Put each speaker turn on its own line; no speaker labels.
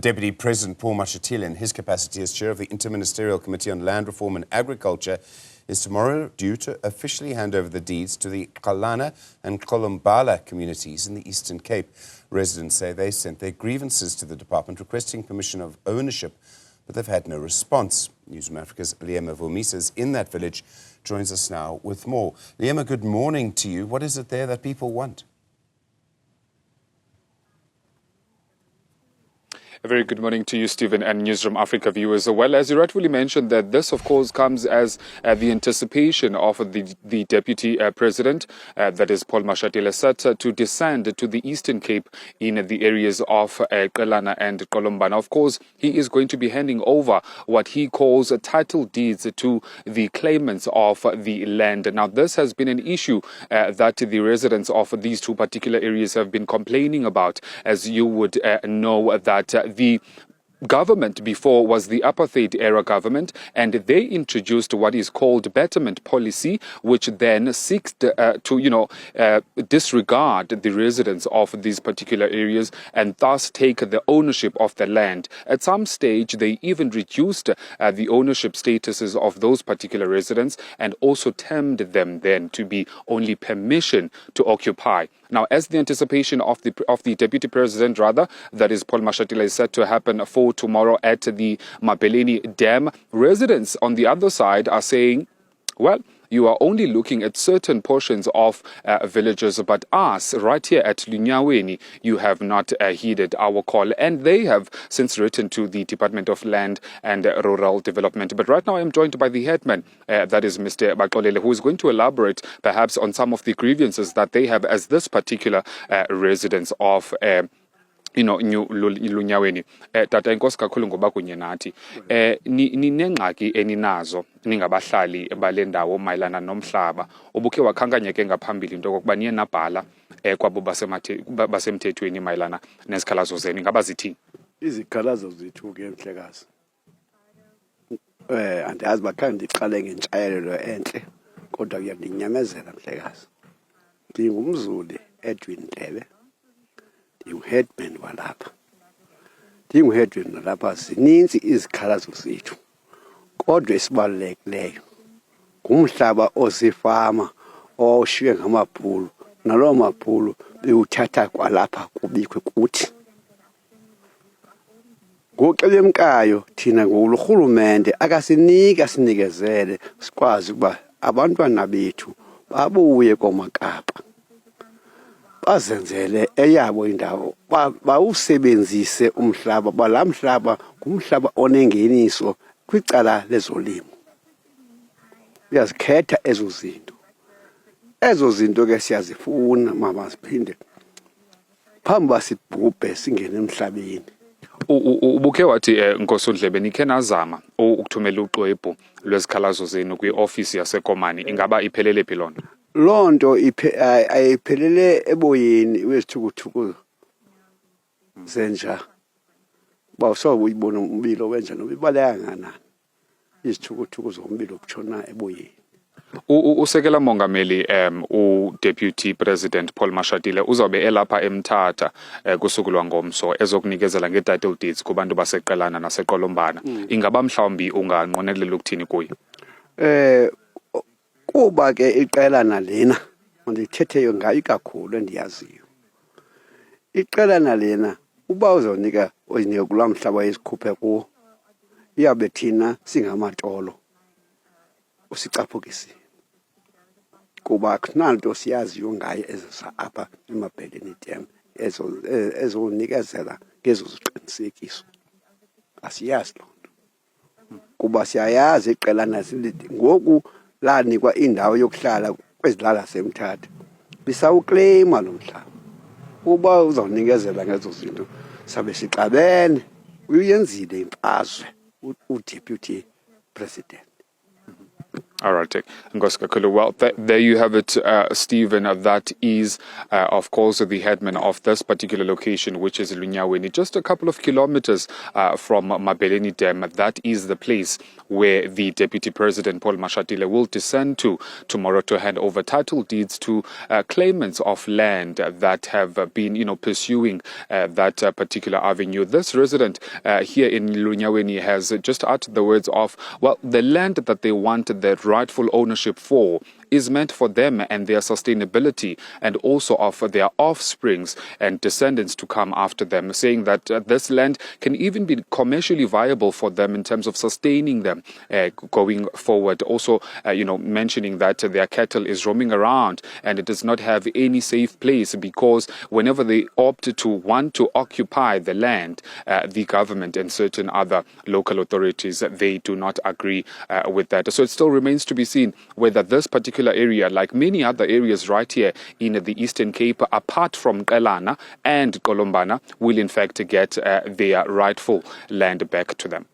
Deputy President Paul Mashatile, in his capacity as chair of the Inter-Ministerial Committee on Land Reform and Agriculture, is tomorrow due to officially hand over the deeds to the Qelana and Qolombana communities in the Eastern Cape. Residents say they sent their grievances to the department requesting permission of ownership, but they've had no response. Newzroom Afrika's Liyema Vumisa is in that village, joins us now with more. Liyema, good morning to you. What is it there that people want?
A very good morning to you, Stephen, and Newzroom Afrika viewers. Well, as you rightfully mentioned, that this, of course, comes as the anticipation of the Deputy President, that is Paul Mashatile, set to descend to the Eastern Cape in the areas of Qelana and Qolombana. Of course, he is going to be handing over what he calls title deeds to the claimants of the land. Now, this has been an issue that the residents of these two particular areas have been complaining about. As you would know, that the government before was the apartheid era government, and they introduced what is called betterment policy, which then seeks to disregard the residents of these particular areas and thus take the ownership of the land. At some stage, they even reduced the ownership statuses of those particular residents and also termed them then to be only permission to occupy. Now, as the anticipation of the Deputy President, rather, that is Paul Mashatile, is set to happen for tomorrow at the Mabeleni Dam, residents on the other side are saying, well, you are only looking at certain portions of villages, but us, right here at Lunyaweni, you have not heeded our call. And they have since written to the Department of Land and Rural Development. But right now I'm joined by the headman, that is Mr. Bakolele, who is going to elaborate perhaps on some of the grievances that they have as this particular residents of Lunyaweni. Tata inkosi kakhulu ngoba kunye nathi. Ninengxaki eninazo ningabahlali balendawo mayelana nomhlaba. Ubukhe wakhankanyeke ngaphambili into kokuba niye nabhala kwabo basemthethweni mayelana nezikhalazo zenu. Ngaba zithini?
Izikhalazo zethu ke mhlekazi. Andazi bakhange ndiqale ngentshayelelo enhle, kodwa kuyandinyamezela mhlekazi. Ndingumzuli Edwin Ndlebe. Headman walapha. Headman walapha zininzi izikhalazo zethu. Kodwa esibalulekileyo ngumhlaba osefama oshiywe ngamaphulo. Nalo maphulo bewuthatha kwalapha kubikwe kuthi. Ngoxelemkayo thina ngurhulumente akasinika sinikezele sikwazi ukuba abantwana bethu babuye koMakapa. Bazenzele eyabo indawo bawusebenzise umhlaba balamhlaba ngumhlaba onengeniso kwicala lezolimo. Uyazikhetha ezo zinto ke siyazifuna mama siphinde phambi sibhubhe singene emhlabeni.
Ubukhe wathi Nkosi Ndlebe nikhe nazama ukuthumela uxwebhu lwezikhalazo zenu kwi-office yaseKomani, ingaba iphelele phi lona?
Lonto ayiphelele eboyeni wezithukuthuku zenja. Bawusobe uyibona umbilo wenja noba ibaleka nganani. Izithukuthuku zombilo kutshona eboyeni.
Usekela Mongameli u-Deputy President Paul Mashatile uzobe elapha eMthatha kusuku lwangomso ezokunikezela nge-title deeds kubantu baseQelana naseQolombana. Ingaba mhlawumbi unganqonelela ukuthini kuye?
Kuba ke iqelana lena ndithetheyo ngayo kakhulu endiyaziyo. Iqelana lena uba uzonika kulaa mhlaba esikhuphe kuwo, iyabe thina singamatolo usicaphukisile. Kuba akunanto siyaziyo ngayo ezisa apha eMabeleni Dam ezonikezela ngezo ziqinisekiso. Asiyazi loo nto. Kuba siyayazi iqelana ngoku lanikwa indawo yokuhlala kwezilala semthatha. Bisawukleyima lo mhlaba. Uba uzawunikezela ngezo zinto sabe sixabene. Uyenzile imfazwe u-Deputy President.
All right, Ngosikakulu. Well, there you have it, Stephen. That is, of course, the headman of this particular location, which is Lunyaweni, just a couple of kilometers from Mabeleni Dam. That is the place where the Deputy President Paul Mashatile will descend to tomorrow to hand over title deeds to claimants of land that have been, pursuing that particular avenue. This resident here in Lunyaweni has just uttered the words of, well, the land that they want their rightful ownership for is meant for them and their sustainability, and also of their offsprings and descendants to come after them, saying that this land can even be commercially viable for them in terms of sustaining them going forward. Also, mentioning that their cattle is roaming around and it does not have any safe place, because whenever they opt to want to occupy the land, the government and certain other local authorities, they do not agree with that. So it still remains to be seen whether this particular area, like many other areas right here in the Eastern Cape, apart from Qelana and Qolombana, will in fact get their rightful land back to them.